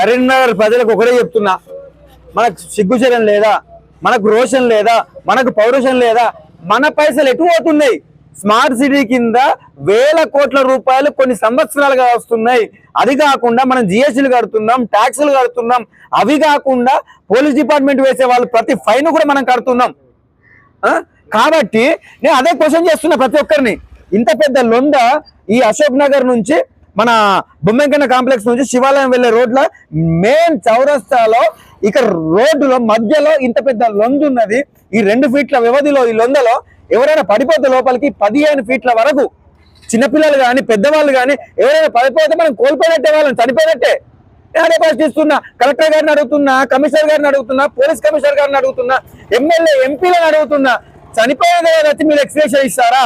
కరీంనగర్ ప్రజలకు ఒకటే చెప్తున్నా, మనకు సిగ్గుచరం లేదా, మనకు రోషన్ లేదా, మనకు పౌరుషం లేదా? మన పైసలు ఎటు పోతున్నాయి? స్మార్ట్ సిటీ కింద వేల కోట్ల రూపాయలు కొన్ని సంవత్సరాలుగా వస్తున్నాయి. అది కాకుండా మనం జిఎస్టీలు కడుతున్నాం, ట్యాక్సులు కడుతున్నాం. అవి కాకుండా పోలీస్ డిపార్ట్మెంట్ వేసే వాళ్ళు ప్రతి ఫైన్ కూడా మనం కడుతున్నాం. కాబట్టి నేను అదే క్వశ్చన్ చేస్తున్నా ప్రతి ఒక్కరిని. ఇంత పెద్ద లొంద ఈ అశోక్ నగర్ నుంచి మన బొమ్మెంకన్న కాంప్లెక్స్ నుంచి శివాలయం వెళ్లే రోడ్ల మెయిన్ చౌరస్తాలో ఇక్కడ రోడ్డులో మధ్యలో ఇంత పెద్ద లొందు ఉన్నది. ఈ 2 ఫీట్ల వ్యవధిలో ఈ లొందలో ఎవరైనా పడిపోతే లోపలికి 15 ఫీట్ల వరకు చిన్నపిల్లలు కానీ పెద్దవాళ్ళు కానీ ఎవరైనా పడిపోతే మనం కోల్పోయినట్టే, వాళ్ళని చనిపోయినట్టే. నేను ప్రశ్నిస్తున్నా, కలెక్టర్ గారిని అడుగుతున్నా, కమిషనర్ గారిని అడుగుతున్నా, పోలీస్ కమిషనర్ గారిని అడుగుతున్నా, ఎమ్మెల్యే ఎంపీలను అడుగుతున్నా, చనిపోయేదే వచ్చి మీరు ఎక్స్ప్రెషన్ ఇస్తారా?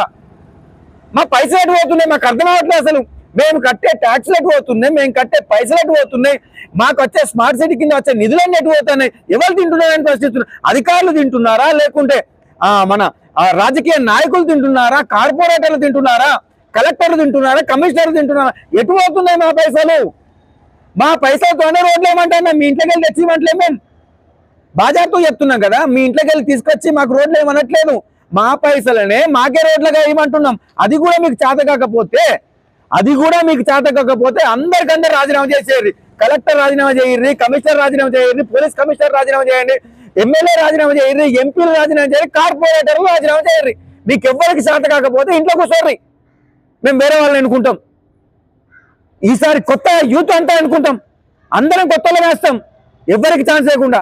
మా పైసలు ఎటు పోతున్నాయి మాకు అర్థం అవ్వట్లేదు. అసలు మేము కట్టే ట్యాక్స్లు ఎటు పోతున్నాయి, మేము కట్టే పైసలు ఎటు పోతున్నాయి, మాకు వచ్చే స్మార్ట్ సిటీ కింద వచ్చే నిధులన్నీ ఎటు పోతున్నాయి, ఎవరు తింటున్నారని ప్రశ్నిస్తున్నారు. అధికారులు తింటున్నారా, లేకుంటే మన రాజకీయ నాయకులు తింటున్నారా, కార్పొరేటర్లు తింటున్నారా, కలెక్టర్లు తింటున్నారా, కమిషనర్లు తింటున్నారా? ఎటు పోతున్నాయి మా పైసలు? మా పైసలతోనే రోడ్లు ఏమంటున్నా, మీ ఇంట్లోకి వెళ్ళి తెచ్చిమంటలేదు. మేము బాజాతో చెప్తున్నాం కదా, మీ ఇంట్లోకి వెళ్ళి తీసుకొచ్చి మాకు రోడ్లు ఏమనట్లేదు. మా పైసలనే మాకే రోడ్లుగా ఏమంటున్నాం. అది కూడా మీకు చేత కాకపోతే అందరికందరు రాజీనామా చేసేయండి. కలెక్టర్ రాజీనామా చేయండి, కమిషనర్ రాజీనామా చేయండి, పోలీస్ కమిషనర్ రాజీనామా చేయండి, ఎమ్మెల్యే రాజీనామా చేయండి, ఎంపీలు రాజీనామా చేయండి, కార్పొరేటర్లు రాజీనామా చేయండి. మీకు ఎవరికి చేత కాకపోతే ఇంట్లో కూర్చోర్రి, మేము వేరే వాళ్ళని ఎన్నుకుంటాం. ఈసారి కొత్త యూత్ అంతా అనుకుంటాం, అందరం కొత్తలో వేస్తాం, ఎవరికి ఛాన్స్ లేకుండా.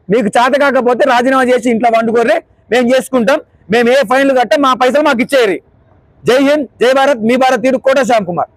మీకు చేత కాకపోతే రాజీనామా చేసి ఇంట్లో వండుకోర్రి, మేము చేసుకుంటాం. మేము ఏ ఫైన్లు కట్టాం, మా పైసలు మాకు ఇచ్చేయరు. జై హింద్, జై భారత్, మీ భారతీయుడు కోట శ్యామ్ కుమార్.